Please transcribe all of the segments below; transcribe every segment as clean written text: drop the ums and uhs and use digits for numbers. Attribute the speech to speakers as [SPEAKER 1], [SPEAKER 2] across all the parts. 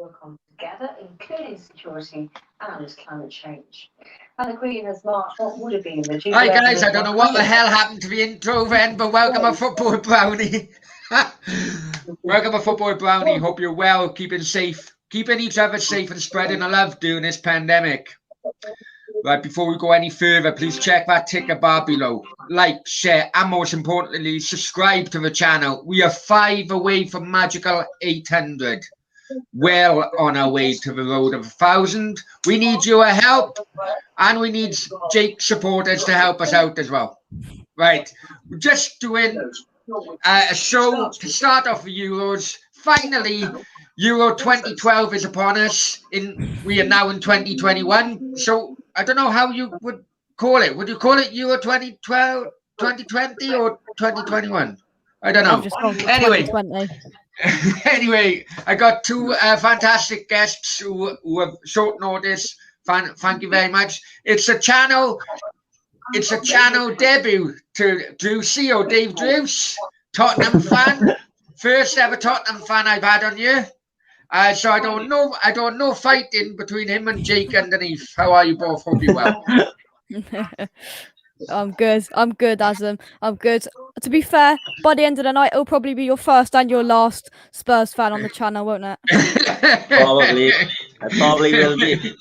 [SPEAKER 1] work on together, including security and climate change. And the Queen has marked what would have been the
[SPEAKER 2] Hi guys, I don't know what the hell happened to the intro then, but welcome a football brownie. Welcome a football brownie. Hope you're well, keeping safe, keeping each other safe and spreading the love during this pandemic. Right, before we go any further, please check that ticker bar below. Like, share, and most importantly, subscribe to the channel. We are 5 away from magical 800. Well on our way to the road of 1,000. We need your help, and we need Jake supporters to help us out as well. Right, we're just doing a show to start off the Euros. Finally, Euro 2012 is upon us. We are now in 2021. So I don't know how you would call it. Would you call it Euro 2012, 2020, or 2021? I don't know.
[SPEAKER 3] I've just gone for
[SPEAKER 2] Anyway.
[SPEAKER 3] 2020.
[SPEAKER 2] Anyway, I got two fantastic guests who have short notice. Thank you very much. It's a channel debut to Drewsy or Dave Drews, Tottenham fan. First ever Tottenham fan I've had on here. So I don't know fighting between him and Jake underneath. How are you both? Hope you're well.
[SPEAKER 3] I'm good, Aslam. I'm good. To be fair, by the end of the night, it'll probably be your first and your last Spurs fan on the channel, won't it?
[SPEAKER 4] Probably. It probably will be.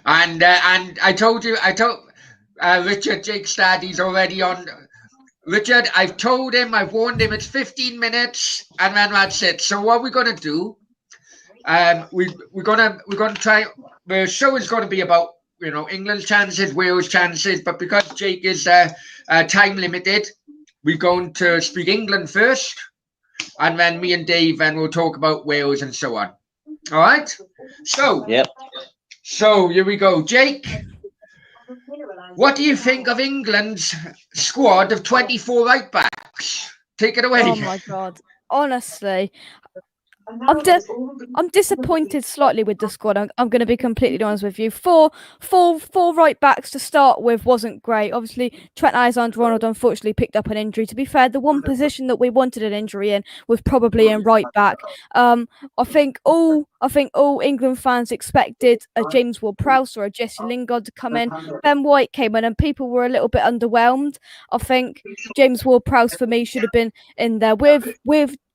[SPEAKER 2] And I told Richard, Jake's dad, he's already on. Richard, I've told him, I've warned him, it's 15 minutes, and then that's it. So what we're gonna do? We're gonna try. The show is gonna be about England's chances, Wales' chances, but because Jake is time limited, we're going to speak England first, and then me and Dave, and we'll talk about Wales and so on. All right. So
[SPEAKER 4] yep.
[SPEAKER 2] So here we go, Jake. What do you think of England's squad of 24 right backs? Take it away.
[SPEAKER 3] Oh my God! Honestly, I'm disappointed slightly with the squad. I'm going to be completely honest with you. Four right backs to start with wasn't great. Obviously, Trent Alexander-Arnold unfortunately picked up an injury. To be fair, the one position that we wanted an injury in was probably in right back. I think all England fans expected a James Ward-Prowse or a Jesse Lingard to come in. Ben White came in, and people were a little bit underwhelmed. I think James Ward-Prowse for me should have been in there with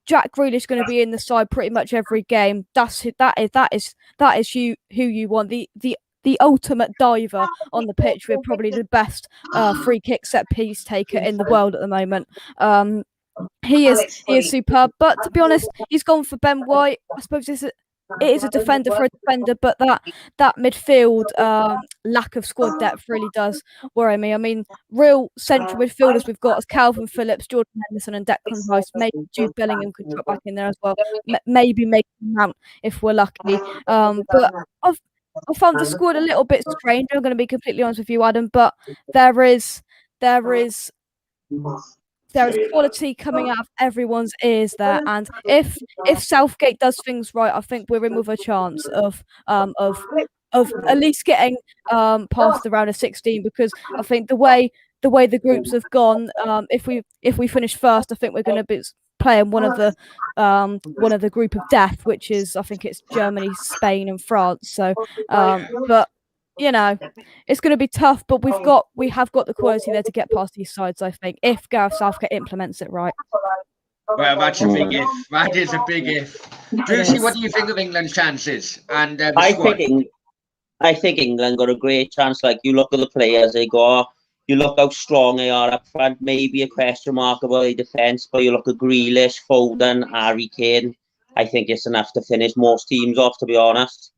[SPEAKER 3] Jack Grealish going to be in the side pretty much every game. That is who you want. The ultimate diver on the pitch with probably the best free kick set piece taker in the world at the moment. He is superb. But to be honest, he's gone for Ben White. I suppose it is a defender for a defender, but that midfield lack of squad depth really does worry me. I mean, real central midfielders we've got as Calvin Phillips, Jordan Henderson, and Declan Rice. Maybe Jude Bellingham could drop back in there as well. Maybe make him Mount if we're lucky. But I found the squad a little bit strange. I'm going to be completely honest with you, Adam. But there is quality coming out of everyone's ears there, and if Southgate does things right, I think we're in with a chance of at least getting past the round of 16. Because I think the way the groups have gone, if we finish first, I think we're going to be playing one of the group of death, which is, I think it's Germany, Spain, and France. So, but it's going to be tough, but we have got the quality there to get past these sides, I think, if Gareth Southgate implements it right.
[SPEAKER 2] Well, that's a big if. That is a big if. Drewsy, what do you think of England's chances? And
[SPEAKER 4] I think England got a great chance. Like, you look at the players they got, you look how strong they are up front. Maybe a question mark about the defence, but you look at Grealish, Foden, Harry Kane. I think it's enough to finish most teams off, to be honest.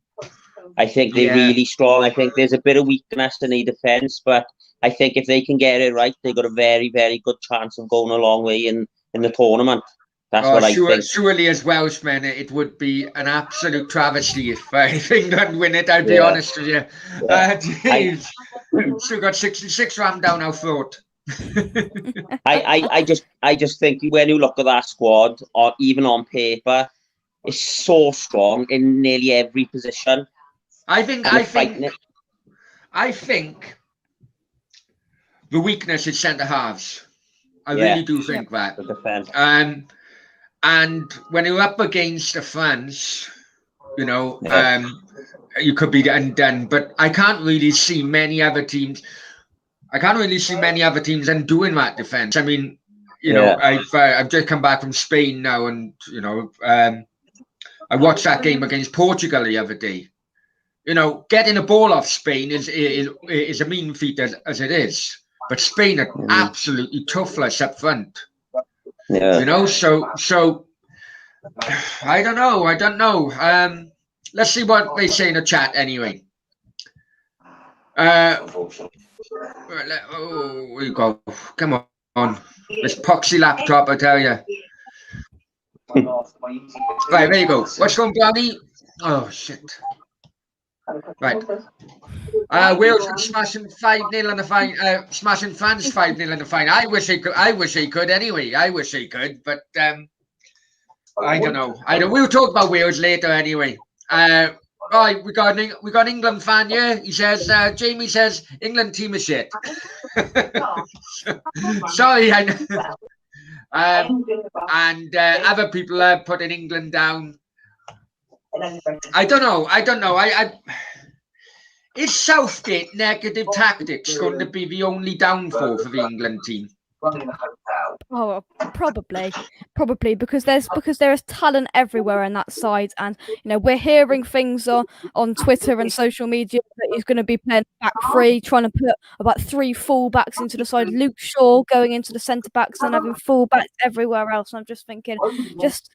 [SPEAKER 4] I think they're really strong. I think there's a bit of weakness in the defence, but I think if they can get it right, they've got a very, very good chance of going a long way in the tournament. That's what I think.
[SPEAKER 2] Surely as Welshmen, it would be an absolute travesty if England win it, I'll be honest with you. Still got 66 rammed down our throat.
[SPEAKER 4] I just think when you look at that squad, or even on paper, it's so strong in nearly every position.
[SPEAKER 2] I think the weakness is centre halves. I really do think that.
[SPEAKER 4] The defense.
[SPEAKER 2] And when you're up against the France, You know,
[SPEAKER 4] Yeah.
[SPEAKER 2] you could be undone. But I can't really see many other teams. I can't really see many other teams undoing that defense. I mean, you know, I've just come back from Spain now, and you know, I watched that game against Portugal the other day. You know, getting a ball off Spain is a mean feat as it is, but Spain are absolutely toothless up front.
[SPEAKER 4] Yeah.
[SPEAKER 2] You know, so I don't know. Let's see what they say in the chat anyway. Oh, we go. Come on. This poxy laptop, I tell you. Right, there you go. What's going, Brownie? Oh, shit. Right. Wales smashing 5-0 in the final. Smashing France 5-0 in the final. I wish they could anyway. I wish they could, but I don't know. We'll talk about Wales later anyway. Right, we got an England fan here. He says, Jamie says England team is shit. Sorry, I know. And other people are putting England down. I don't know. Is Southgate negative tactics going to be the only downfall for the England team?
[SPEAKER 3] Oh, probably because there is talent everywhere on that side, and you know we're hearing things on Twitter and social media that he's going to be playing back three, trying to put about 3 full-backs into the side. Luke Shaw going into the centre backs and having full-backs everywhere else. And I'm just thinking, just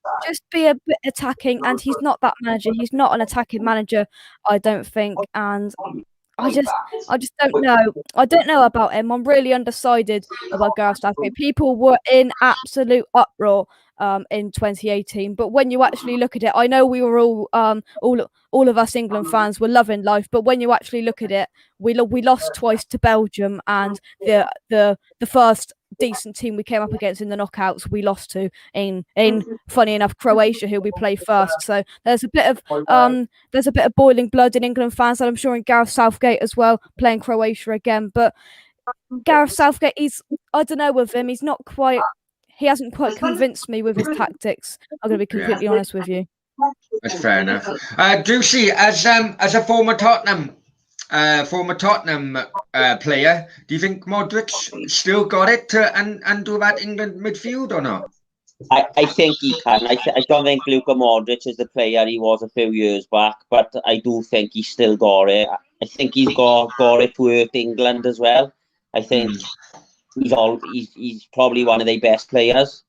[SPEAKER 3] be a bit attacking. And he's not that manager. He's not an attacking manager, I don't think. And I just don't know. I don't know about him. I'm really undecided about Gareth Southgate. People were in absolute uproar in 2018, but when you actually look at it, I know we were all of us England fans were loving life, but when you actually look at it, we lost twice to Belgium, and the first decent team we came up against in the knockouts we lost to in funny enough Croatia, who we play first. So there's a bit of boiling blood in England fans, and I'm sure in Gareth Southgate as well, playing Croatia again. But Gareth Southgate, I don't know with him, he hasn't quite convinced me with his tactics. I'm going to be completely honest with you.
[SPEAKER 2] That's fair enough. Juicy, as a former Tottenham player, do you think Modric still got it to undo that England midfield or not?
[SPEAKER 4] I think he can. I don't think Luka Modric is the player he was a few years back, but I do think he still got it. I think he's got it to hurt England as well. I think he's probably one of their best players.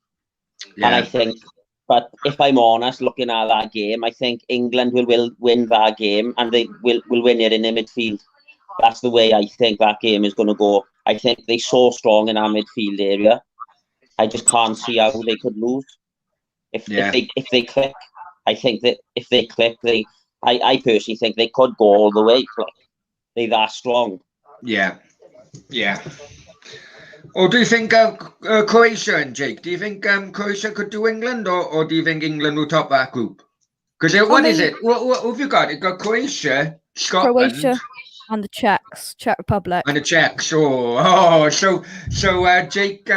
[SPEAKER 4] Yeah. And I think, but if I'm honest, looking at that game, I think England will win that game, and they will win it in the midfield. That's the way I think that game is going to go. I think they're so strong in our midfield area. I just can't see how they could lose. If they click, I think that if they click, I personally think they could go all the way. They're that strong.
[SPEAKER 2] Yeah. Or do you think Croatia and Jake? Do you think Croatia could do England, or do you think England will top that group? Because what is it? What have you got? You've got Croatia, Scotland,
[SPEAKER 3] and the Czech Republic.
[SPEAKER 2] And the Czechs. So Jake,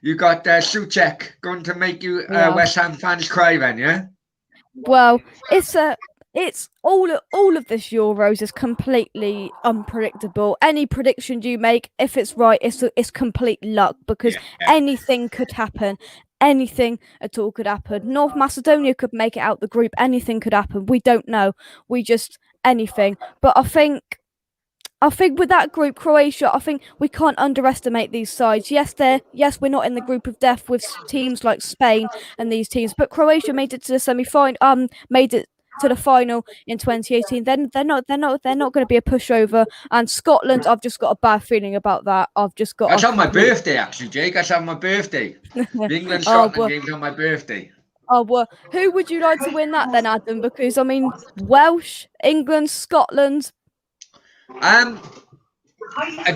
[SPEAKER 2] you got Souček going to make you West Ham fans cry then, yeah?
[SPEAKER 3] Well, it's all of this Euros is completely unpredictable. Any prediction you make, if it's right, it's complete luck, because anything could happen. Anything at all could happen. North Macedonia could make it out the group. Anything could happen. We don't know. Anything. But I think with that group, Croatia, I think we can't underestimate these sides. Yes, we're not in the group of death with teams like Spain and these teams, but Croatia made it to the semi-final. Made it to the final in 2018. Then they're not going to be a pushover. And Scotland, I've just got a bad feeling about that.
[SPEAKER 2] That's on my birthday, actually, Jake. That's on my birthday. The England Scotland game's on my birthday.
[SPEAKER 3] Oh, well, who would you like to win that then, Adam? Because I mean, Welsh, England, Scotland.
[SPEAKER 2] A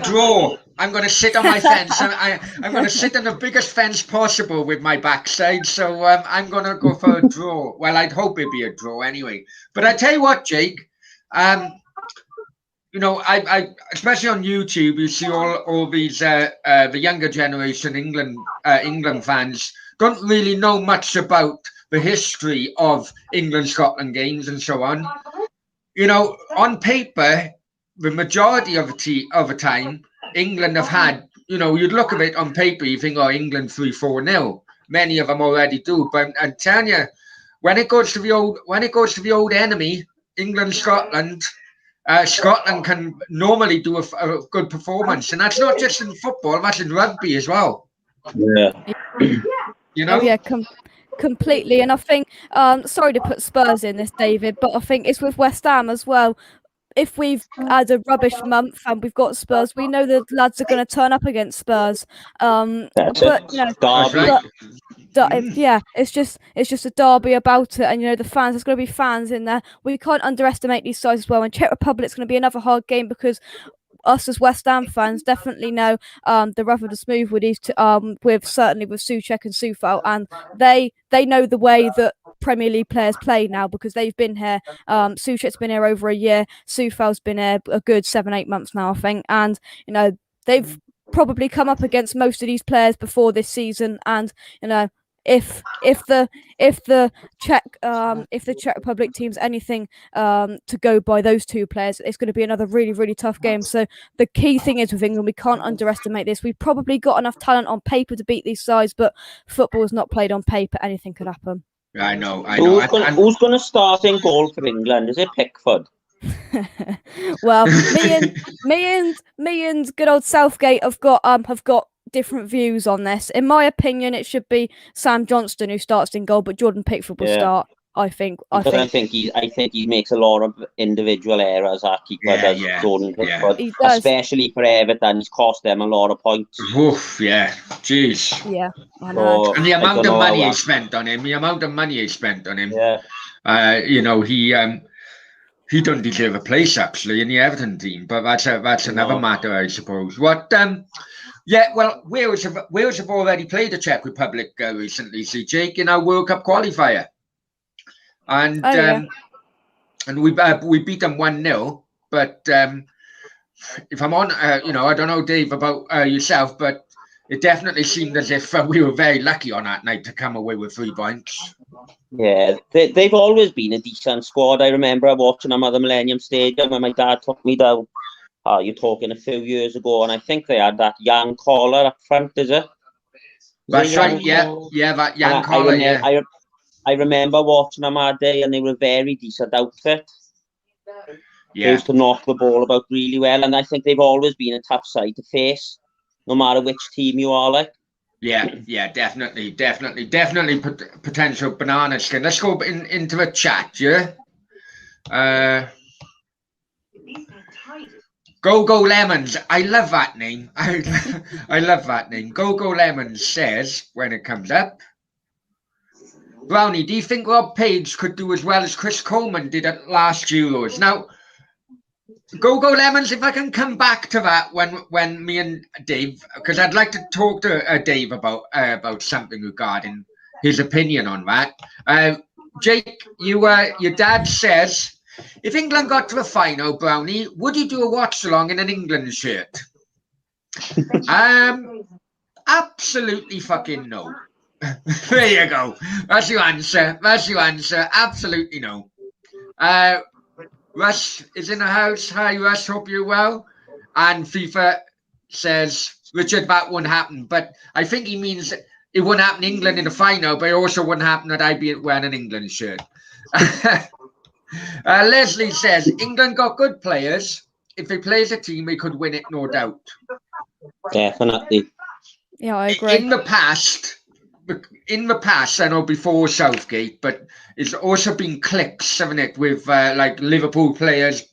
[SPEAKER 2] draw. I'm going to sit on my fence. I'm going to sit on the biggest fence possible with my backside. So I'm going to go for a draw. Well, I'd hope it'd be a draw anyway. But I tell you what, Jake. You know, I especially on YouTube, you see all these the younger generation England fans don't really know much about the history of England-Scotland games and so on, you know, on paper, the majority of the time, England have had, you know, you'd look at it on paper, you think, oh, England 3-4-0. Many of them already do, but I'm telling you, when it goes to the old enemy, England, Scotland, Scotland can normally do a good performance, and that's not just in football; that's in rugby as well.
[SPEAKER 4] Yeah.
[SPEAKER 2] You know.
[SPEAKER 3] Oh yeah, completely. And I think, sorry to put Spurs in this, David, but I think it's with West Ham as well. If we've had a rubbish month and we've got Spurs, we know the lads are going to turn up against Spurs.
[SPEAKER 4] That's
[SPEAKER 3] But
[SPEAKER 4] it.
[SPEAKER 3] you know,
[SPEAKER 2] That's
[SPEAKER 4] Derby.
[SPEAKER 2] right.
[SPEAKER 3] yeah, it's just a derby about it, and you know the fans. There's going to be fans in there. We can't underestimate these sides as well. And Czech Republic's going to be another hard game because us as West Ham fans definitely know the rough of the smooth with these certainly with Souček and Soufal, and they know the way that Premier League players play now because they've been here. Souček's been here over a year. Soufal's been here a good 7-8 months now, I think, and you know they've probably come up against most of these players before this season, and you know. If the Czech Republic team's anything to go by those two players, it's going to be another really, really tough game. So the key thing is with England, we can't underestimate this. We've probably got enough talent on paper to beat these sides, but football is not played on paper. Anything could happen.
[SPEAKER 2] I know.
[SPEAKER 4] Who's going to start in goal for England? Is it Pickford?
[SPEAKER 3] Well, me and good old Southgate have got different views on this. In my opinion, it should be Sam Johnston who starts in goal, but Jordan Pickford will start. I think he makes a lot of individual errors. Our keeper does, Jordan Pickford, he does.
[SPEAKER 4] Especially for Everton. He's cost them a lot of points.
[SPEAKER 2] Oof, yeah, jeez.
[SPEAKER 3] Yeah, I know.
[SPEAKER 2] And the amount of money he spent on him. Yeah. You know, he don't deserve a place actually in the Everton team, but that's another matter, I suppose. What? Yeah, well, Wales have already played the Czech Republic recently. See, Jake, in our World Cup qualifier, and we beat them 1-0. But if I'm on, you know, I don't know, Dave, about yourself, but it definitely seemed as if we were very lucky on that night to come away with 3 points.
[SPEAKER 4] Yeah, they've always been a decent squad. I remember watching them at the Millennium Stadium when my dad took me down. You're talking a few years ago, and I think they had that young caller up front, is it?
[SPEAKER 2] That's right, yeah, that young caller, yeah.
[SPEAKER 4] I remember watching them that day, and they were a very decent outfit. They used to knock the ball about really well, and I think they've always been a tough side to face, no matter which team you are like.
[SPEAKER 2] Yeah, definitely potential banana skin. Let's go into the chat, yeah? Go Lemons. I love that name. I love that name. Go Lemons says, when it comes up, Brownie, do you think Rob Page could do as well as Chris Coleman did at last Euros? Now, Go Lemons, if I can come back to that when me and Dave, because I'd like to talk to Dave about something regarding his opinion on that. Jake, your dad says, if England got to a final, Brownie, would you do a watch-along in an England shirt? Absolutely fucking no. There you go. That's your answer. Absolutely no. Russ is in the house. Hi, Russ. Hope you're well. And FIFA says, Richard, that won't happen. But I think he means it wouldn't happen in England in the final, but it also wouldn't happen that I'd be wearing an England shirt. Leslie says, England got good players. If they play as a team, we could win it, no doubt.
[SPEAKER 4] Definitely.
[SPEAKER 3] Yeah, I agree.
[SPEAKER 2] In the past, I know before Southgate, but it's also been cliques, haven't it, with like Liverpool players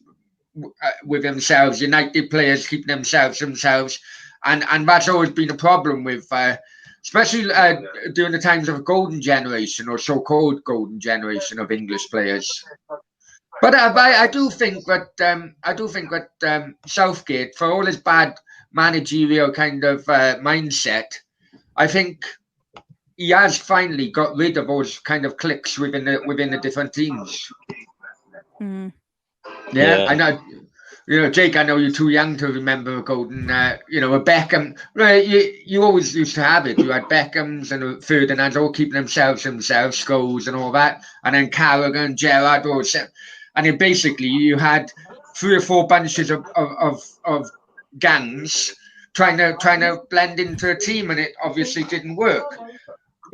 [SPEAKER 2] with themselves, United players keeping themselves, and that's always been a problem with, especially during the times of a golden generation or so-called golden generation of English players. But I do think that Southgate, for all his bad managerial kind of mindset, I think he has finally got rid of those kind of cliques within the different teams.
[SPEAKER 3] Mm.
[SPEAKER 2] Yeah, I know. Jake, I know you're too young to remember a golden, a Beckham. Right, you always used to have it. You had Beckhams and Ferdinands all keeping themselves, Scholes and all that. And then Carragher, Gerrard, and then basically you had 3 or 4 bunches of gangs trying to blend into a team, and it obviously didn't work.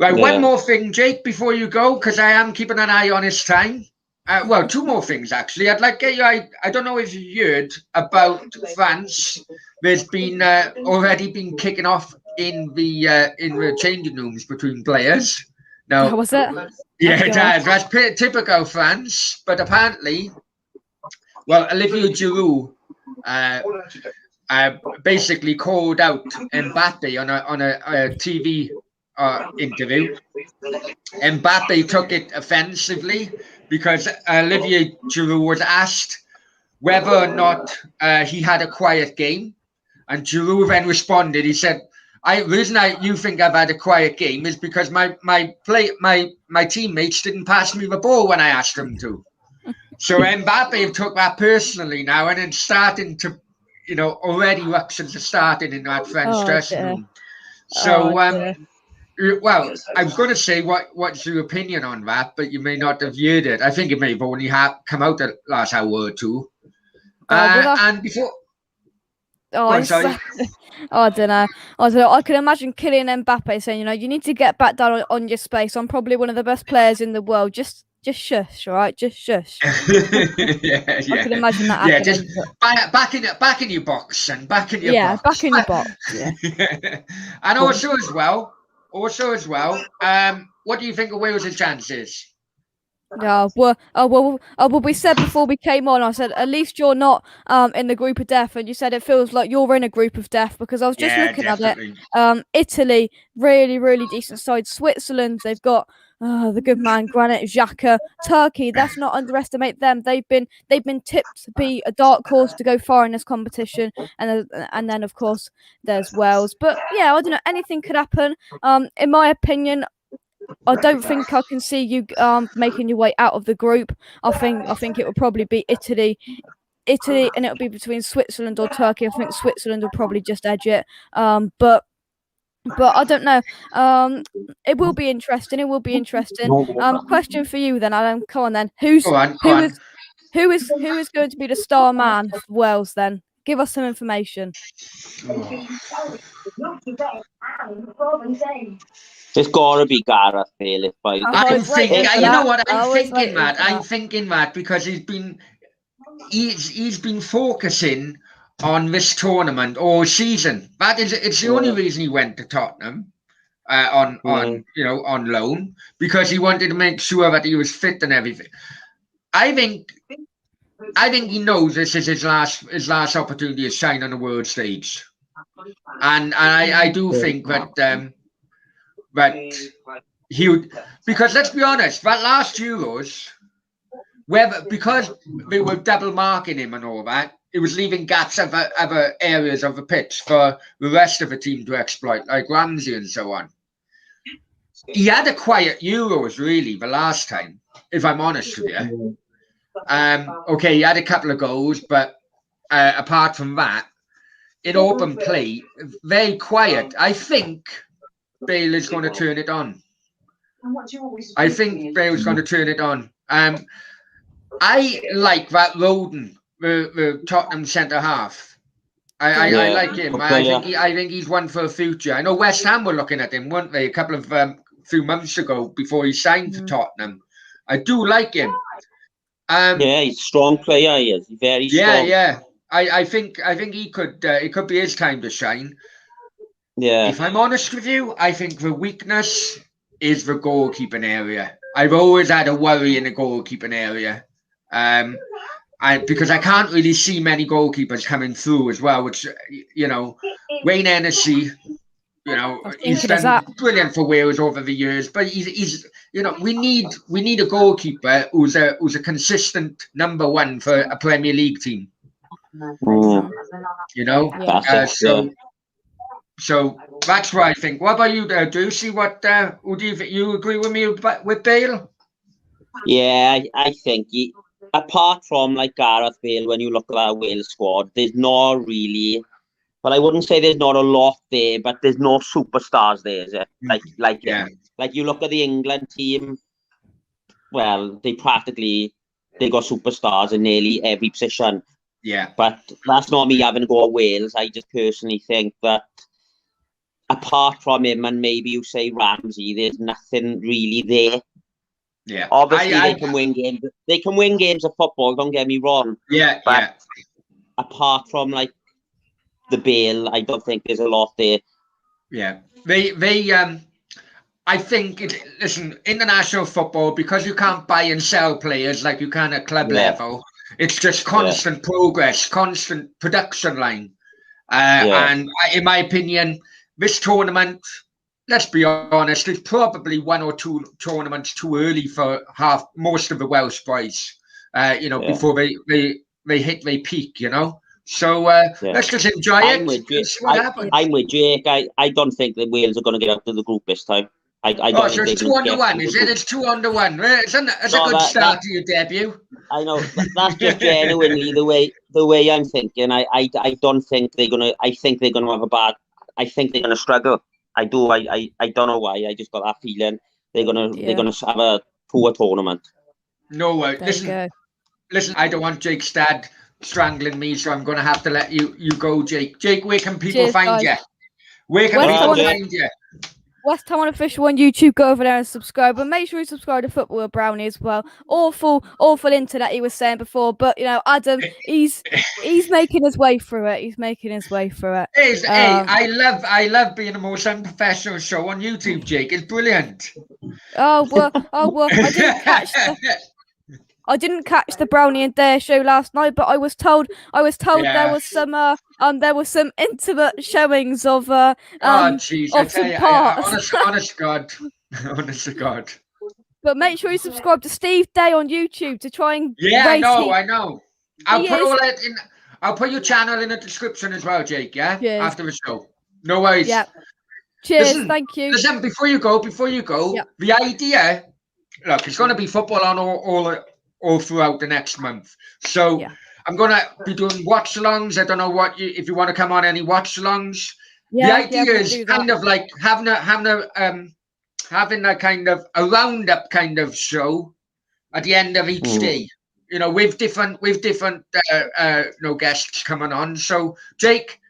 [SPEAKER 2] Right, one more thing, Jake, before you go, because I am keeping an eye on his time. Well, 2 more things, actually. I'd like to get you, I don't know if you heard about France. There's been already been kicking off in the changing rooms between players. No,
[SPEAKER 3] Was it?
[SPEAKER 2] Yeah, it has. That's typical France. But apparently, well, Olivier Giroud basically called out Mbappe on a TV interview. Mbappe took it offensively because Olivier Giroud was asked whether or not he had a quiet game, and Giroud then responded. He said, the reason you think I've had a quiet game is because my teammates didn't pass me the ball when I asked them to." So Mbappe took that personally now, and it's starting to, already ruptures are starting in that French dressing room. So, well, I was going to say what's your opinion on that, but you may not have heard it. I think it may have only come out the last hour or 2. And before. Sorry.
[SPEAKER 3] I don't know. I can imagine Kylian Mbappe saying, you need to get back down on your space. I'm probably one of the best players in the world. Just shush, all right? Just shush.
[SPEAKER 2] Yeah.
[SPEAKER 3] I can imagine that happening.
[SPEAKER 2] Just back in your box and back in your box.
[SPEAKER 3] Yeah, back in your box. Yeah.
[SPEAKER 2] And also as well, what do you think of Wales' chances?
[SPEAKER 3] Well, we said before we came on, I said, at least you're not in the group of death, and you said it feels like you're in a group of death, because I was just looking
[SPEAKER 2] definitely.
[SPEAKER 3] at it. Italy, really, really decent side. Switzerland, they've got the good man Granit Xhaka. Turkey, let's not underestimate them. They've been tipped to be a dark horse to go far in this competition, and then of course there's Wales. But yeah, I don't know, anything could happen. In my opinion, I don't think I can see you making your way out of the group. I think it would probably be Italy, and it'll be between Switzerland or Turkey. I think Switzerland will probably just edge it. But I don't know. It will be interesting. Question for you then, Adam. Come on then. Who is going to be the star man for Wales then? Give us some information.
[SPEAKER 4] It's got to be Gareth Bale.
[SPEAKER 2] I'm thinking, I'm thinking that because he's been focusing on this tournament all season. It's the only reason he went to Tottenham on loan, because he wanted to make sure that he was fit and everything. I think he knows this is his last opportunity to shine on the world stage, and I do think that. But he would, because let's be honest, that last Euros, because they were double marking him and all that, it was leaving gaps of other areas of the pitch for the rest of the team to exploit, like Ramsey and so on. He had a quiet Euros, really, the last time, if I'm honest with you. Okay, he had a couple of goals, but apart from that, in open play, very quiet. I think Bale is going to turn it on. I think Bale's going to turn it on. I like that Roden, the Tottenham centre half. I like him. I think he's one for the future. I know West Ham were looking at him, weren't they, a couple of few months ago before he signed for Tottenham. I do like him.
[SPEAKER 4] He's a strong player. He is very strong.
[SPEAKER 2] Yeah. I think he could. It could be his time to shine.
[SPEAKER 4] Yeah.
[SPEAKER 2] If I'm honest with you, I think the weakness is the goalkeeping area. I've always had a worry in the goalkeeping area, because I can't really see many goalkeepers coming through as well. Which, Wayne Hennessy, he's been brilliant for Wales over the years. But he's we need a goalkeeper who's a consistent number one for a Premier League team. So that's what I think. What about you, Ducey? Who do you think? You agree with me with Bale?
[SPEAKER 4] Yeah, I think apart from like Gareth Bale, when you look at that Wales squad, there's not really. But I wouldn't say there's not a lot there, but there's no superstars there, is it? Like you look at the England team. Well, they got superstars in nearly every position.
[SPEAKER 2] Yeah.
[SPEAKER 4] But that's not me having to go to Wales. I just personally think that apart from him and maybe you say Ramsey, there's nothing really there.
[SPEAKER 2] Yeah.
[SPEAKER 4] Obviously, they can win games. They can win games of football. Don't get me wrong.
[SPEAKER 2] Yeah.
[SPEAKER 4] But apart from like the Bale, I don't think there's a lot there.
[SPEAKER 2] Yeah. I think, listen, international football, because you can't buy and sell players like you can at club level, it's just constant progress, constant production line. And in my opinion, this tournament, let's be honest, it's probably one or two tournaments too early for most of the Welsh boys, before they hit their peak, So let's just enjoy it and see what happens.
[SPEAKER 4] I'm with Jake. I don't think that Wales are going to get out of the group this time. I don't think
[SPEAKER 2] it's 2-1, is it? It's 2-1. It's a good start to your debut.
[SPEAKER 4] I know. That's just genuinely the way I'm thinking. I don't think they're gonna. I think they're gonna have a bad. I think they're gonna struggle. I do. I don't know why. I just got that feeling they're gonna have a poor tournament.
[SPEAKER 2] No way. Listen. I don't want Jake Stad strangling me, so I'm gonna have to let you go, Jake. Jake, where can people find you? Where can people find you?
[SPEAKER 3] West Ham Unofficial on YouTube. Go over there and subscribe, and make sure you subscribe to Football with Brownie as well. Awful internet he was saying before, but Adam, he's making his way through it. He's making his way through it.
[SPEAKER 2] I love being the most unprofessional show on YouTube, Jake. It's brilliant.
[SPEAKER 3] Oh well, I didn't catch the Brownie and Dare show last night, but I was told there was some intimate showings of
[SPEAKER 2] jeez,
[SPEAKER 3] of some parts.
[SPEAKER 2] Honest to God.
[SPEAKER 3] But make sure you subscribe to Steve Day on YouTube to try and
[SPEAKER 2] I know. I'll put your channel in the description as well, Jake. Yeah, cheers. After the show. No worries.
[SPEAKER 3] Yeah. Cheers. Thank you.
[SPEAKER 2] Listen, before you go, the idea. Look, it's going to be football on all throughout the next month. So I'm going to be doing watch-alongs. I don't know if you want to come on any watch-alongs. The idea is kind of like having a kind of a roundup kind of show at the end of each day. With different guests coming on. So Jake,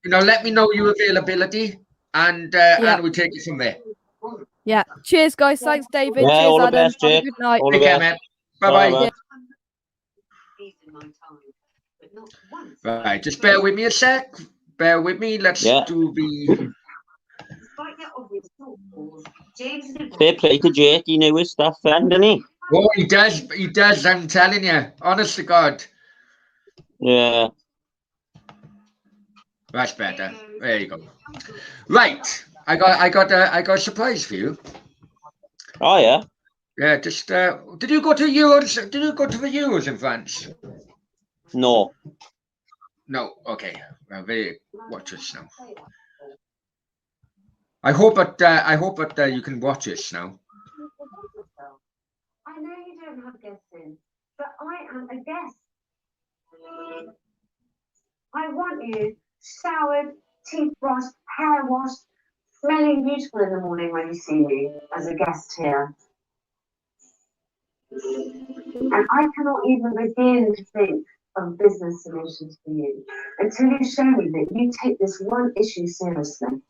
[SPEAKER 2] let me know your availability and we'll take it from there.
[SPEAKER 3] Yeah. Cheers, guys. Thanks, David.
[SPEAKER 4] Yeah,
[SPEAKER 3] cheers,
[SPEAKER 4] all
[SPEAKER 3] Adam.
[SPEAKER 4] the best, Jake.
[SPEAKER 3] Good night.
[SPEAKER 2] Take care, man. Bye-bye. Right, just bear with me a sec. Bear with me. Let's do the...
[SPEAKER 4] Fair play to Jake. He knew his stuff then, didn't he?
[SPEAKER 2] Oh, he does. I'm telling you. Honest to God.
[SPEAKER 4] Yeah.
[SPEAKER 2] That's better. There you go. Right. I got a surprise for you.
[SPEAKER 4] Oh yeah.
[SPEAKER 2] Yeah, just did you go to Euros? Did you go to the Euros in France?
[SPEAKER 4] No.
[SPEAKER 2] No. Okay. Well, watch this now. I hope that you can watch this now.
[SPEAKER 1] I know you don't have guests in, but I am a guest. I want you showered, teeth brushed, hair washed, smelling beautiful in the morning when you see me as a guest here. And I cannot even begin to think of business solutions for you until you show me that you take this one issue seriously.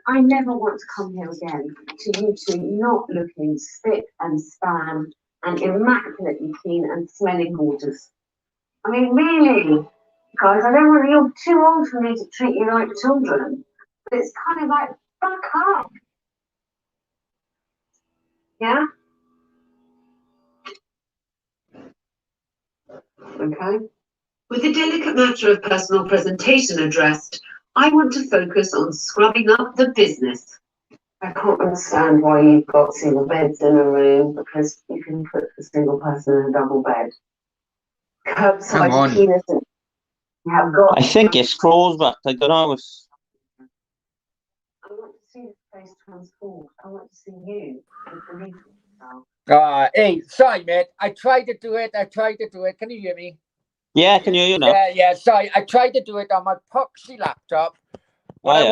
[SPEAKER 1] I never want to come here again to you two not looking spick and span and immaculately clean and smelling gorgeous. I mean, really, guys, I don't want you're too old for me to treat you like children, but it's kind of like, fuck up. Yeah? Okay. With the delicate matter of personal presentation addressed, I want to focus on scrubbing up the business. I can't understand why you've got single beds in a room, because you can put a single person in a double bed. Curbside cleaners.
[SPEAKER 4] I think it's closed, but I don't know.
[SPEAKER 1] I want to see the place transformed. I want to see you with the retail style.
[SPEAKER 2] Hey, sorry, mate. I tried to do it. Can you hear me?
[SPEAKER 4] Yeah, I can hear you now.
[SPEAKER 2] Yeah. Sorry, I tried to do it on my Proxy laptop. What
[SPEAKER 4] Oh,
[SPEAKER 2] I
[SPEAKER 4] yeah.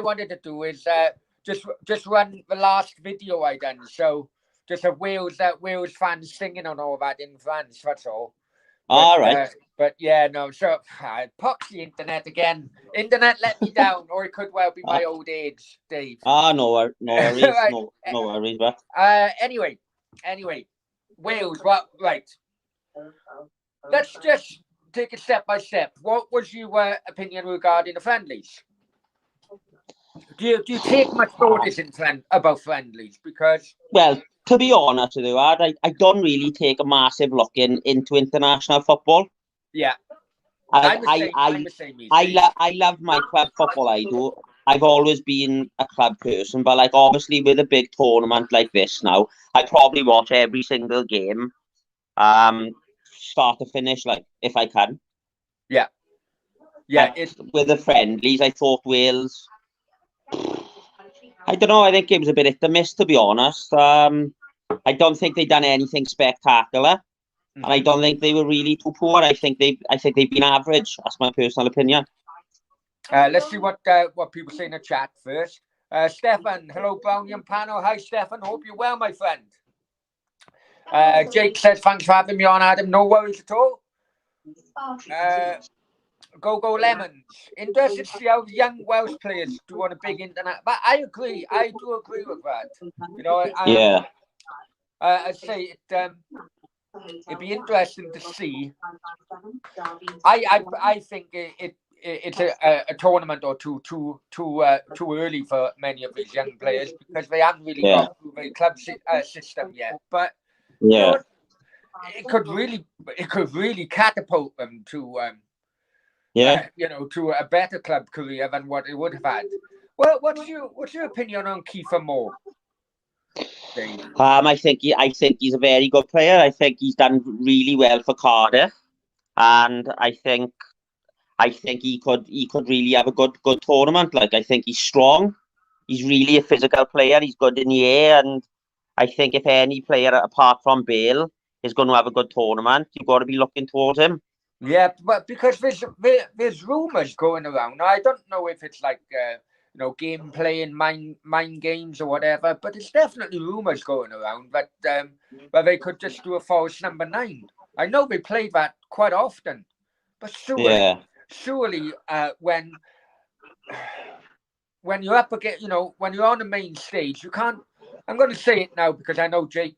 [SPEAKER 2] wanted to do is just run the last video I done. So just of Wales fans singing and all that in France. That's all.
[SPEAKER 4] All right.
[SPEAKER 2] But yeah, no. So Proxy internet again. Internet let me down, or it could well be my old age, Dave.
[SPEAKER 4] No worries.
[SPEAKER 2] Right.
[SPEAKER 4] No worries, but
[SPEAKER 2] Anyway, Wales. What? Right. Let's just take it step by step. What was your opinion regarding the friendlies? Do you take much notice about friendlies? Because
[SPEAKER 4] well, to be honest with you, I don't really take a massive look into international football.
[SPEAKER 2] yeah,
[SPEAKER 4] I
[SPEAKER 2] I'm the same. Easy.
[SPEAKER 4] I love my club football. I do. I've always been a club person, but like obviously with a big tournament like this now, I probably watch every single game, start to finish, like if I can.
[SPEAKER 2] Yeah.
[SPEAKER 4] But with the friendlies, I thought Wales. I don't know. I think it was a bit hit or miss, to be honest. I don't think they've done anything spectacular, and I don't think they were really too poor. I think they've been average. That's my personal opinion.
[SPEAKER 2] Let's see what people say in the chat first. Stefan, hello, Brownie and panel. Hi, Stefan. Hope you're well, my friend. Jake says, thanks for having me on, Adam. No worries at all. Go Lemons. Interested to see how young Welsh players do on a big internet. But I agree. I do agree with that. You know,
[SPEAKER 4] Yeah.
[SPEAKER 2] I'd say it'd be interesting to see. I think it's a tournament or two too early for many of these young players because they haven't really got through the club system yet. But you know, it could really catapult them to to a better club career than what it would have had. Well, what's your opinion on Kiefer Moore, Dave?
[SPEAKER 4] I think he's a very good player. I think he's done really well for Cardiff, and I think he could really have a good tournament. Like I think he's strong. He's really a physical player. He's good in the air, and I think if any player apart from Bale is going to have a good tournament, you've got to be looking towards him.
[SPEAKER 2] Yeah, but because there's rumors going around. Now, I don't know if it's like game playing, mind games or whatever, but there's definitely rumors going around that where they could just do a false number 9. I know they play that quite often, but surely when you're up against, when you're on the main stage, you can't. I'm going to say it now because I know Jake.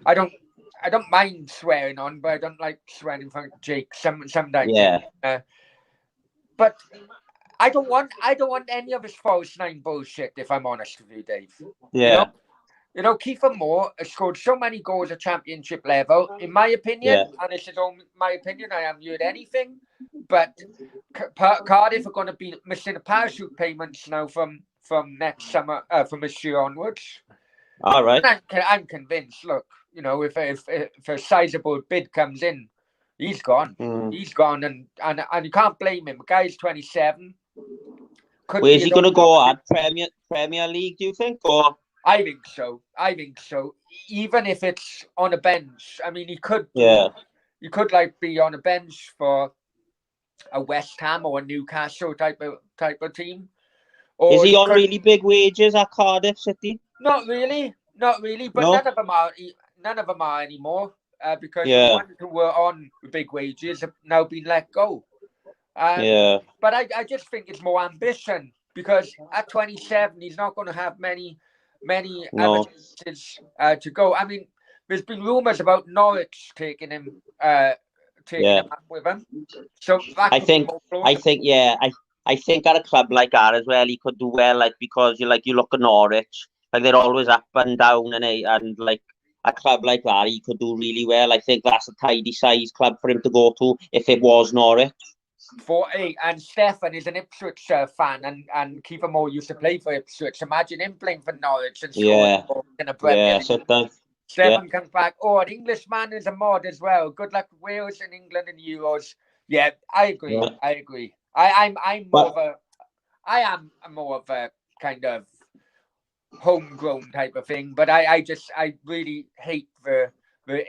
[SPEAKER 2] I don't mind swearing on, but I don't like swearing in front of Jake sometimes.
[SPEAKER 4] Yeah.
[SPEAKER 2] But I don't want any of his false 9 bullshit. If I'm honest with you, Dave.
[SPEAKER 4] Yeah.
[SPEAKER 2] Kiefer Moore has scored so many goals at championship level. In my opinion, and it's my opinion, I haven't heard anything. But Cardiff are going to be missing a parachute payments now from next summer, from this year onwards.
[SPEAKER 4] All right.
[SPEAKER 2] I'm convinced. Look, if a sizable bid comes in, he's gone. He's gone, and you can't blame him. The guy's 27.
[SPEAKER 4] Where's he going to go at? Premier League, do you think? Or
[SPEAKER 2] I think so. Even if it's on a bench, I mean, he could.
[SPEAKER 4] Yeah.
[SPEAKER 2] You could be on a bench for a West Ham or a Newcastle type of team. Or
[SPEAKER 4] is he on really big wages at Cardiff City?
[SPEAKER 2] Not really. But
[SPEAKER 4] No?
[SPEAKER 2] none of them are anymore because the ones who were on big wages have now been let go. But I just think it's more ambition because at 27 he's not going to have many chances to go. I mean, there's been rumours about Norwich taking him up with him. So I think
[SPEAKER 4] at a club like that as well, he could do well. Like because you look at Norwich, like they're always up and down, and like a club like that, he could do really well. I think that's a tidy size club for him to go to if it was Norwich.
[SPEAKER 2] And Stefan is an Ipswich fan, and Kiefer Moore used to play for Ipswich. Imagine him playing for Norwich and scoring in a Premier League. Stefan comes back. Oh, an Englishman is a mod as well. Good luck with Wales and England in the Euros. Yeah, I agree.
[SPEAKER 4] Yeah.
[SPEAKER 2] I agree. I am more of a kind of homegrown type of thing. But I really hate the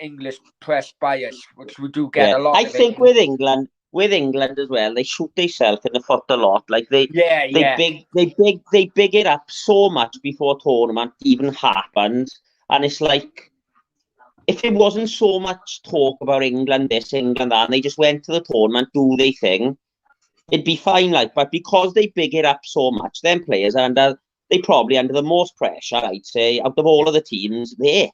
[SPEAKER 2] English press bias, which we do get
[SPEAKER 4] Yeah,
[SPEAKER 2] a lot
[SPEAKER 4] I
[SPEAKER 2] of
[SPEAKER 4] think
[SPEAKER 2] it.
[SPEAKER 4] with England as well, they shoot themselves in the foot a lot. Like they
[SPEAKER 2] Yeah.
[SPEAKER 4] big it up so much before tournament even happens, and it's like if it wasn't so much talk about England this, England that, and they just went to the tournament, do their thing, it'd be fine. Like, but because they big it up so much, them players are they probably under the most pressure, I'd say, out of all of the teams there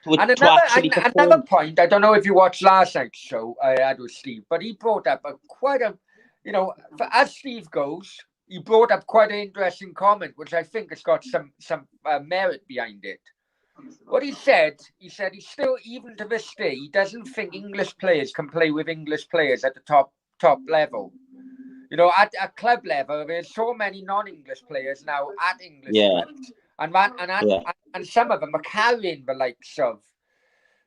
[SPEAKER 2] And
[SPEAKER 4] to actually
[SPEAKER 2] another
[SPEAKER 4] perform.
[SPEAKER 2] point, I don't know if you watched last night's show I had with Steve, but he brought up as Steve goes, he brought up quite an interesting comment, which I think has got some merit behind it. What he said he's still, even to this day, he doesn't think English players can play with English players at the top level. You know, at club level, there's so many non-English players now at English clubs, and some of them are carrying the likes of,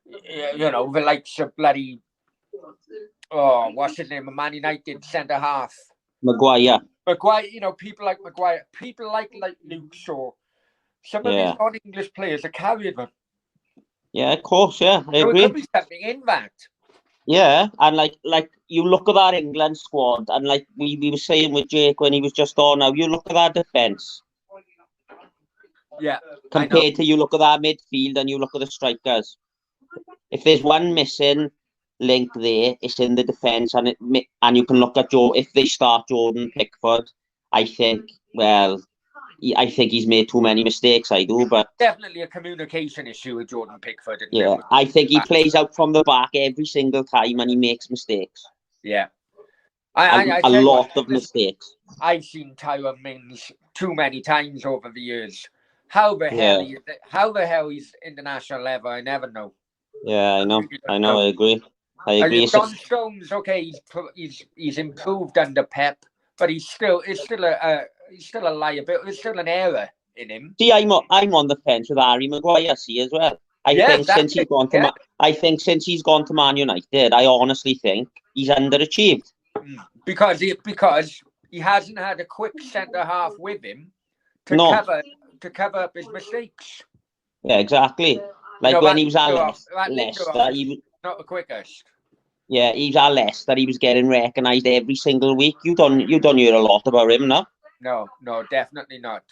[SPEAKER 2] the likes of bloody, what's his name, a Man United centre half,
[SPEAKER 4] Maguire,
[SPEAKER 2] people like Maguire, people like Luke Shaw. Some of these non-English players are carrying them.
[SPEAKER 4] Yeah, of course, yeah, I
[SPEAKER 2] So
[SPEAKER 4] agree.
[SPEAKER 2] it could be something in that.
[SPEAKER 4] Yeah, and like you look at that England squad, and like we were saying with Jake when he was just on now, you look at that defence.
[SPEAKER 2] Yeah.
[SPEAKER 4] Compared to you look at that midfield and you look at the strikers. If there's one missing link there, it's in the defence, and you can look at if they start Jordan Pickford, I think he's made too many mistakes. I do, but
[SPEAKER 2] definitely a communication issue with Jordan Pickford.
[SPEAKER 4] I think he plays out from the back every single time, and he makes mistakes.
[SPEAKER 2] Yeah,
[SPEAKER 4] a lot of mistakes.
[SPEAKER 2] I've seen Tyrone Mings too many times over the years. How the hell he's international level? I never know.
[SPEAKER 4] Yeah, I know. I agree.
[SPEAKER 2] John Stones, okay, he's improved under Pep, but it's still a liability. It's still an error in him.
[SPEAKER 4] See, I'm on the fence with Harry Maguire. See as well. I think since he's gone to Man United, I honestly think he's underachieved.
[SPEAKER 2] Because he hasn't had a quick centre half with him to cover up his mistakes.
[SPEAKER 4] Yeah, exactly. Like when he was at Leicester, he was
[SPEAKER 2] not the quickest.
[SPEAKER 4] Yeah, he's at Leicester. He was getting recognised every single week. You don't hear a lot about him, no?
[SPEAKER 2] No, definitely not.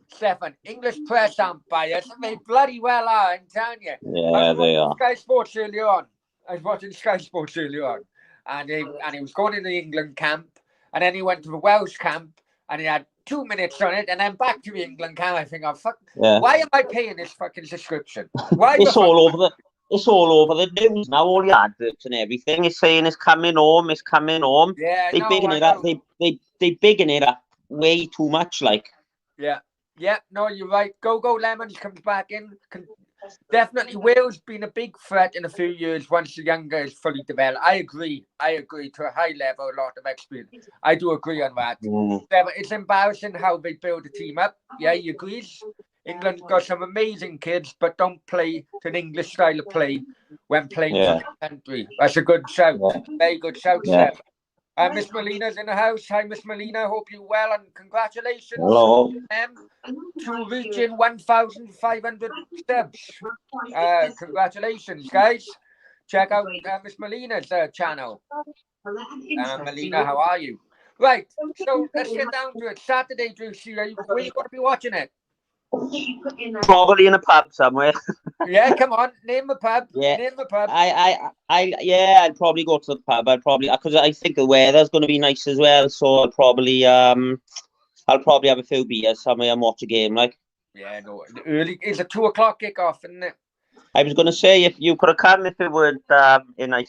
[SPEAKER 2] Stefan, English press aren't biased. They bloody well are, I'm telling you.
[SPEAKER 4] Yeah, they are.
[SPEAKER 2] Sky Sports earlier on. I was watching Sky Sports earlier on, and he was going in the England camp, and then he went to the Welsh camp, and he had 2 minutes on it, and then back to the England camp. I think, why am I paying this fucking subscription? Why?
[SPEAKER 4] It's all over the news now. All the adverts and everything is saying it's coming home. It's coming home.
[SPEAKER 2] Yeah,
[SPEAKER 4] they bigging it up. They bigging it up way too much. Like.
[SPEAKER 2] Yeah. No, you're right. Go Lemons comes back in. Definitely, Wales been a big threat in a few years once the younger is fully developed. I agree to a high level, a lot of experience. I do agree on that. It's embarrassing how they build a team up. Yeah, he agrees. England's got some amazing kids, but don't play to an English style of play when playing for the country. That's a good shout. Very good shout, Steph. Miss Molina's in the house. Hi, Miss Molina. Hope you're well, and congratulations.
[SPEAKER 4] Hello.
[SPEAKER 2] To reaching 1,500 subs. Congratulations, guys. Check out Miss Molina's channel. Molina, how are you? Right, so let's get down to it. Saturday, Juicy, where you going to be watching it?
[SPEAKER 4] Probably in a pub somewhere.
[SPEAKER 2] Yeah, come on, name the pub.
[SPEAKER 4] Yeah,
[SPEAKER 2] name the pub.
[SPEAKER 4] I'd probably go to the pub. Because I think the weather's going to be nice as well. So I'll probably have a few beers somewhere and watch a game. Like.
[SPEAKER 2] Yeah, no, early. It's a 2 o'clock kickoff, isn't it?
[SPEAKER 4] I was going to say if you could have come if it weren't in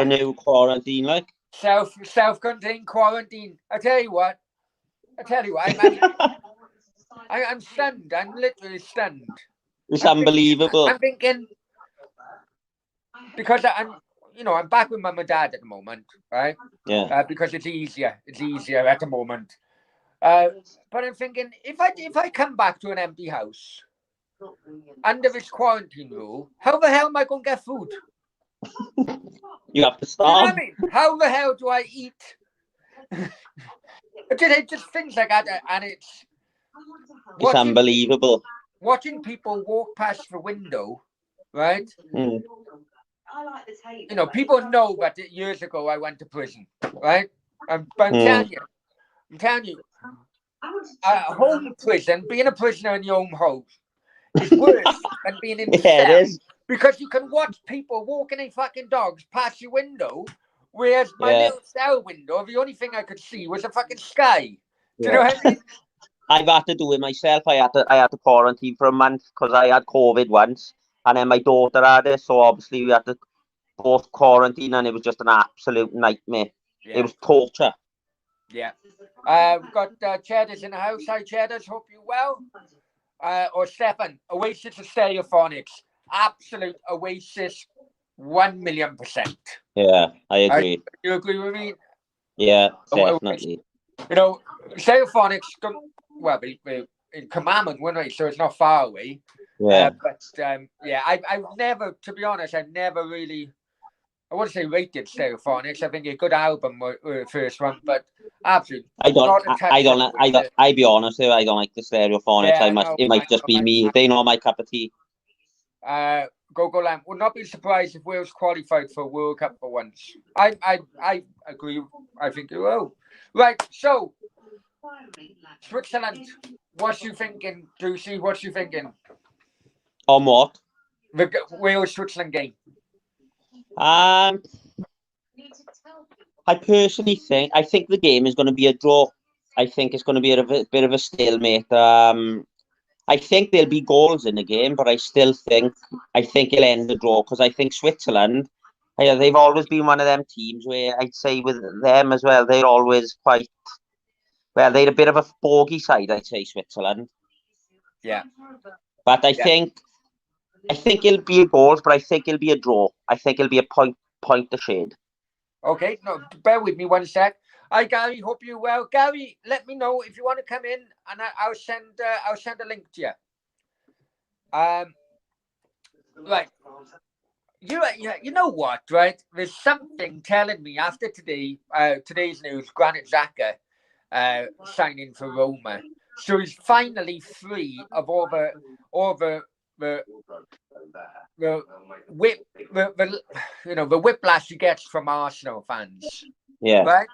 [SPEAKER 4] new quarantine, like.
[SPEAKER 2] Self-contained quarantine. I tell you what. I'm stunned. I'm literally stunned.
[SPEAKER 4] It's unbelievable.
[SPEAKER 2] I'm thinking because I'm back with mum and dad at the moment, right?
[SPEAKER 4] Yeah.
[SPEAKER 2] Because it's easier. It's easier at the moment. But I'm thinking if I come back to an empty house under this quarantine rule, how the hell am I going to get food?
[SPEAKER 4] You have to starve.
[SPEAKER 2] You know what I mean? How the hell do I eat? just things like that, and it's
[SPEAKER 4] It's unbelievable.
[SPEAKER 2] watching people walk past the window, right?
[SPEAKER 4] Mm.
[SPEAKER 2] You know, people know that years ago I went to prison, right? But I'm telling you, home prison, being a prisoner in your own house, is worse than being in the
[SPEAKER 4] Yeah, it
[SPEAKER 2] cell,
[SPEAKER 4] is.
[SPEAKER 2] because you can watch people walking their fucking dogs past your window, whereas my
[SPEAKER 4] Yeah.
[SPEAKER 2] little cell window, the only thing I could see was the fucking sky. Do you
[SPEAKER 4] Yeah.
[SPEAKER 2] know what I mean?
[SPEAKER 4] I've had to do it myself. I had to quarantine for a month because I had COVID once, and then my daughter had it. So obviously we had to both quarantine, and it was just an absolute nightmare.
[SPEAKER 2] Yeah.
[SPEAKER 4] It was torture.
[SPEAKER 2] Yeah. We've got Cheddar's in the house. Hi, Cheddar's. Hope you're well. Or Stefan, Oasis of Stereophonics. Absolute Oasis, 1,000,000%.
[SPEAKER 4] Yeah, I agree.
[SPEAKER 2] You agree with me?
[SPEAKER 4] Yeah,
[SPEAKER 2] Oh,
[SPEAKER 4] definitely.
[SPEAKER 2] you know, Stereophonics, well, in Commandment, weren't they? So it's not far away.
[SPEAKER 4] Yeah.
[SPEAKER 2] Yeah, I've never, to be honest, I've never really, I wouldn't say rated Stereophonics. I think a good album were the first one, but absolutely.
[SPEAKER 4] I be honest with you, I don't like the Stereophonics.
[SPEAKER 2] Yeah,
[SPEAKER 4] it might just be me. They know my cup of tea.
[SPEAKER 2] Go Lamb. Would not be surprised if Wales qualified for a World Cup for once. I agree. I think it will. Right, so Switzerland. What you thinking, Juicy? What you thinking?
[SPEAKER 4] On what?
[SPEAKER 2] The Wales-Switzerland game.
[SPEAKER 4] I personally think the game is going to be a draw. I think it's going to be a bit of a stalemate. I think there'll be goals in the game, but I think it'll end the draw because I think Switzerland, they've always been one of them teams where I'd say with them as well, they're always quite, well, they're a bit of a bogey side, I'd say, Switzerland.
[SPEAKER 2] Yeah.
[SPEAKER 4] But I think it'll be a goals, but I think it'll be a draw. I think it'll be a point to shade.
[SPEAKER 2] Okay, no, bear with me one sec. Hi Gary, hope you're well. Gary, let me know if you want to come in, and I'll send a link to you. Right. You know what, right? There's something telling me after today's news, Granit Xhaka signing for Roma. So he's finally free of all the whiplash he gets from Arsenal fans.
[SPEAKER 4] Yeah.
[SPEAKER 2] Right?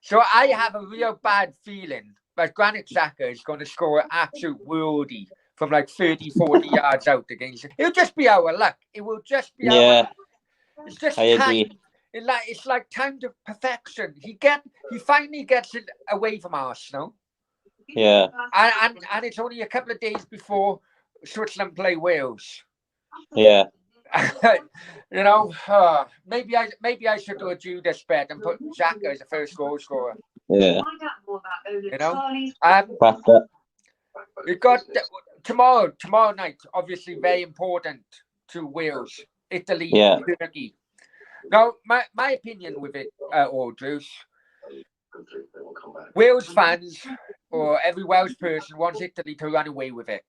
[SPEAKER 2] So I have a real bad feeling that Granit Xhaka is going to score an absolute worldie from like 30, 40 yards out against it. It'll just be our luck. It will just be our luck. It's just
[SPEAKER 4] I
[SPEAKER 2] time.
[SPEAKER 4] agree.
[SPEAKER 2] It's like time to perfection. He finally gets it away from Arsenal.
[SPEAKER 4] Yeah.
[SPEAKER 2] And it's only a couple of days before Switzerland play Wales.
[SPEAKER 4] Yeah.
[SPEAKER 2] You know, maybe I should do a Judas bet and put Xhaka as the first goal scorer.
[SPEAKER 4] Yeah.
[SPEAKER 2] You know, we've got tomorrow night. Obviously, very important to Wales, Italy, Turkey. Now, my opinion with it, Drews, Wales fans or every Welsh person wants Italy to run away with it.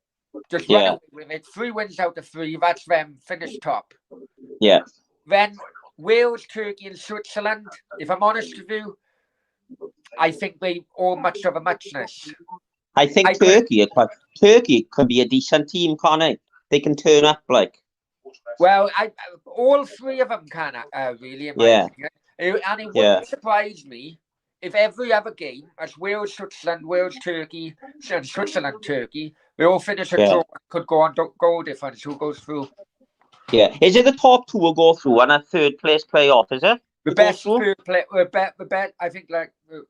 [SPEAKER 2] Just run away with it. 3 wins out of 3. That's them. Finish top.
[SPEAKER 4] Yeah.
[SPEAKER 2] Then Wales, Turkey, and Switzerland. If I'm honest with you, I think they all much of a muchness.
[SPEAKER 4] I think Turkey can be a decent team, can't it? They can turn up like.
[SPEAKER 2] Well, all 3 of them can really, in my opinion. And it wouldn't surprise me if every other game, as Wales, Switzerland, Wales, Turkey, and Switzerland, Turkey, they all finish a draw. Could go on goal difference. Who goes through?
[SPEAKER 4] Yeah, is it the top 2 will go through and a 3rd place playoff? Is it
[SPEAKER 2] the best third play? I think like the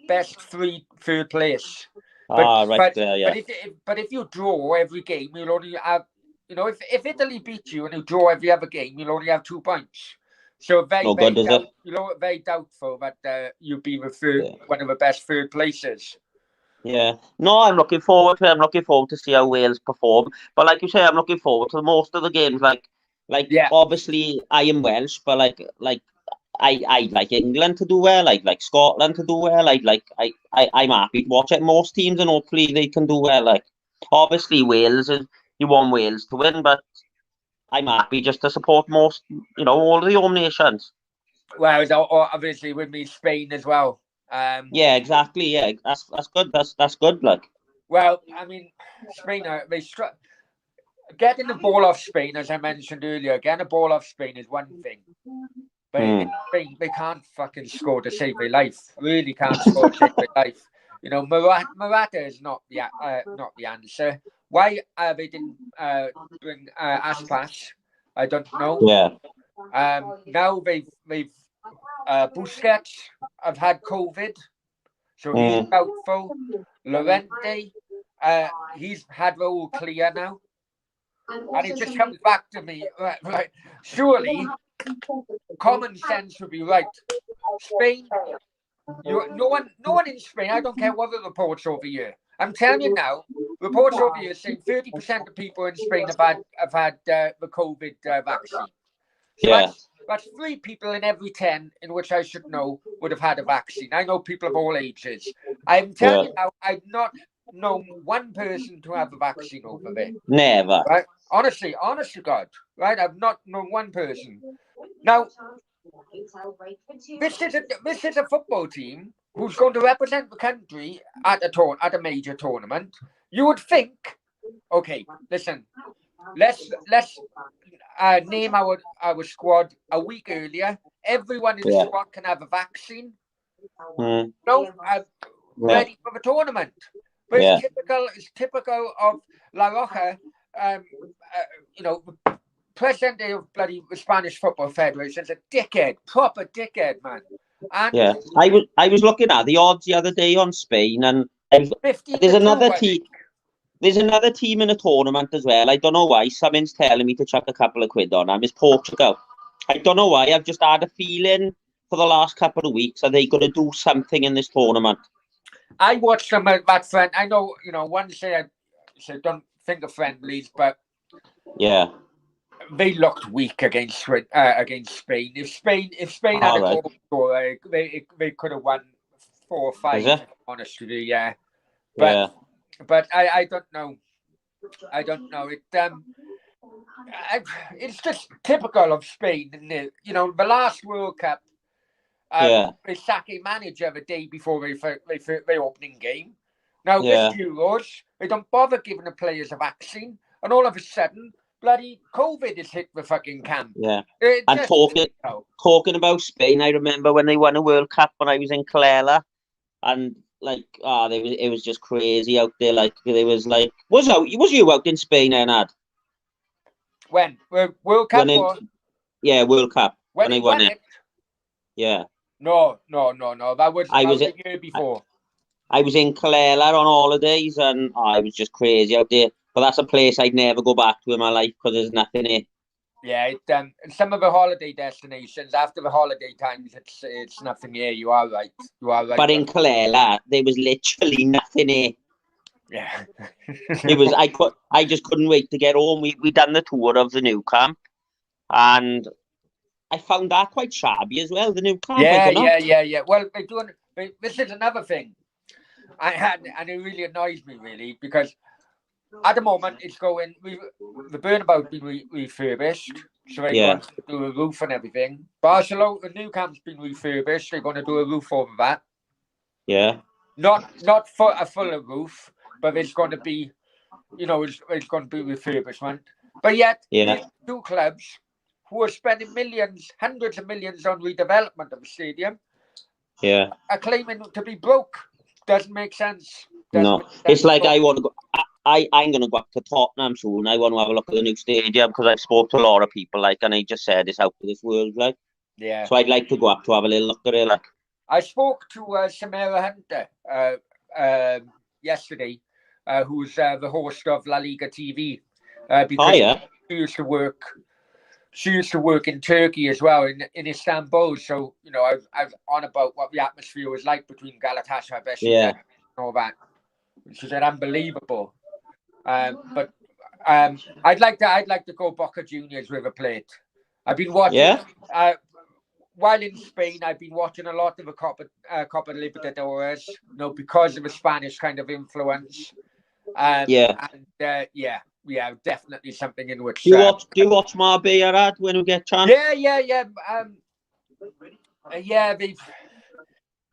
[SPEAKER 2] best 3 third place. But if you draw every game, you'll only have. You know, if Italy beat you and you draw every other game, you'll only have 2 points. So very doubtful that you'll be one of the best 3rd places.
[SPEAKER 4] Yeah. No, I'm looking forward to see how Wales perform. But like you say, I'm looking forward to most of the games. Obviously I am Welsh, but I like England to do well, like Scotland to do well. I'm happy to watch it. Most teams, and hopefully they can do well. Like obviously Wales, you want Wales to win, but I'm happy just to support all the home nations.
[SPEAKER 2] Well, obviously with me Spain as well.
[SPEAKER 4] Yeah, exactly. Yeah, that's good. That's good. Like,
[SPEAKER 2] Well, I mean, Spain, getting the ball off Spain, as I mentioned earlier, getting the ball off Spain is one thing. But in Spain, they can't fucking score to save their life. Really can't score to save their life. You know, Morata is not the answer. Why they didn't bring Aspas, I don't know.
[SPEAKER 4] yeah,
[SPEAKER 2] Now they've Busquets have had COVID, so he's doubtful. Llorente, he's had the all clear now. And it just comes back to me, right? Surely, common sense would be right. Spain, no one in Spain. I don't care what the reports over here. I'm telling you now, reports over here saying 30% of people in Spain have had the COVID vaccine. So
[SPEAKER 4] yeah,
[SPEAKER 2] that's 3 people in every 10 in which I should know would have had a vaccine. I know people of all ages. I'm telling you now, I've not known one person to have a vaccine over there.
[SPEAKER 4] never.
[SPEAKER 2] Right? Honestly, honest to God, right? I've not known one person. Now, this is a football team who's going to represent the country at a major tournament. You would think, okay, listen, let's name our squad a week earlier. Everyone in the squad can have a vaccine. No, ready for the tournament. But it's typical of La Roja. You know, president of bloody Spanish Football Federation is a dickhead, proper dickhead, man. And
[SPEAKER 4] I was looking at the odds the other day on Spain, and there's another team. There's another team in a tournament as well. I don't know why. Someone's telling me to chuck a couple of quid on them. It's Portugal. I don't know why. I've just had a feeling for the last couple of weeks that they're going to do something in this tournament.
[SPEAKER 2] I watched them at that friend. I know, one say I don't think of friendlies, but
[SPEAKER 4] yeah,
[SPEAKER 2] they looked weak against Spain. If Spain had a goal scorer, they could have won 4 or 5. Honest with you, yeah. But I don't know. I don't know. It's just typical of Spain, isn't it? The last World Cup, they sack a manager the day before their opening game. Now this Euros, they don't bother giving the players a vaccine, and all of a sudden, bloody COVID has hit the fucking camp.
[SPEAKER 4] Yeah. And talking about Spain, I remember when they won a World Cup when I was in Clella, and it was just crazy out there. Like there was like, was you out in Spain, Enad?
[SPEAKER 2] When World Cup?
[SPEAKER 4] World Cup
[SPEAKER 2] when they won it.
[SPEAKER 4] Yeah.
[SPEAKER 2] No. That was the year before.
[SPEAKER 4] I was in Clella on holidays, and it was just crazy out there. But that's a place I'd never go back to in my life because there's nothing here.
[SPEAKER 2] Yeah, some of the holiday destinations after the holiday times, it's nothing here. You are right.
[SPEAKER 4] But in Clella, there was literally nothing here.
[SPEAKER 2] Yeah,
[SPEAKER 4] it was. I just couldn't wait to get home. We done the tour of the new camp, and I found that quite shabby as well. The new camp.
[SPEAKER 2] Yeah. Well, this is another thing. And it really annoys me really because at the moment it's going. The Burnabout been refurbished, so they're going to do a roof and everything. Barcelona, the new camp's been refurbished. They're going to do a roof over that.
[SPEAKER 4] Yeah.
[SPEAKER 2] Not for a full roof, but it's going to be, it's going to be refurbishment. But yet, these 2 clubs who are spending millions, hundreds of millions on redevelopment of the stadium, are claiming to be broke. Doesn't make sense.
[SPEAKER 4] It's like I want to go. I'm going to go up to Tottenham soon. I want to have a look at the new stadium because I've spoke to a lot of people, and they just said it's out of this world,
[SPEAKER 2] Yeah.
[SPEAKER 4] So I'd like to go up to have a little look at it,
[SPEAKER 2] I spoke to Samara Hunter yesterday, who's the host of La Liga TV, because she used to work in Turkey as well, in Istanbul. So I was on about what the atmosphere was like between Galatasaray, Beşiktaş, and all that. She said unbelievable. But I'd like to go Boca Juniors River Plate. I've been watching. While in Spain, I've been watching a lot of the Copa Libertadores, because of the Spanish kind of influence. Definitely something in which.
[SPEAKER 4] Do you watch Marbella when we get chance?
[SPEAKER 2] Yeah.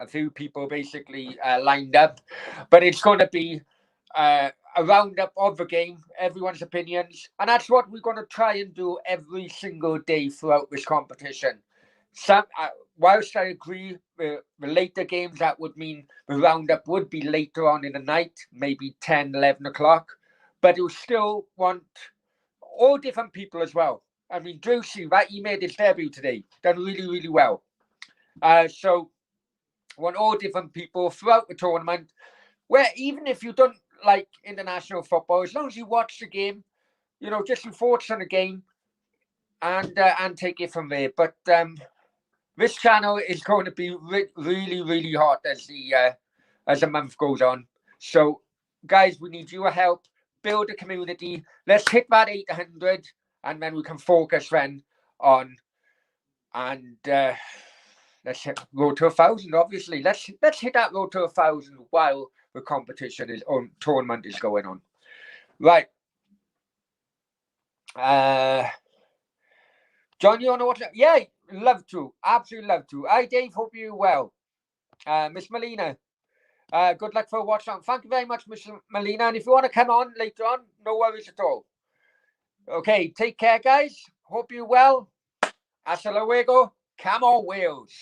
[SPEAKER 2] a few people basically lined up, but it's going to be a roundup of the game, everyone's opinions, and that's what we're going to try and do every single day throughout this competition. Whilst I agree the later games, that would mean the roundup would be later on in the night, maybe 10, 11 o'clock, but you'll still want all different people as well. I mean, Juicy, right? He made his debut today. Done really, really well. So, want all different people throughout the tournament, where even if you don't like international football, as long as you watch the game, just your thoughts on the game and take it from there. But this channel is going to be really, really hot as the month goes on. So, guys, we need your help. Build a community. Let's hit that 800, and then we can focus then on and let's hit road to 1,000. Obviously, let's hit that road to 1,000 while the competition tournament is going on. Right. John, you want to watch it? Yeah, love to. Absolutely love to. Hi, Dave. Hope you're well. Miss Melina. Good luck for watching. Thank you very much, Miss Melina. And if you want to come on later on, no worries at all. Okay, take care, guys. Hope you're well. Hasta luego. Come on, Wales.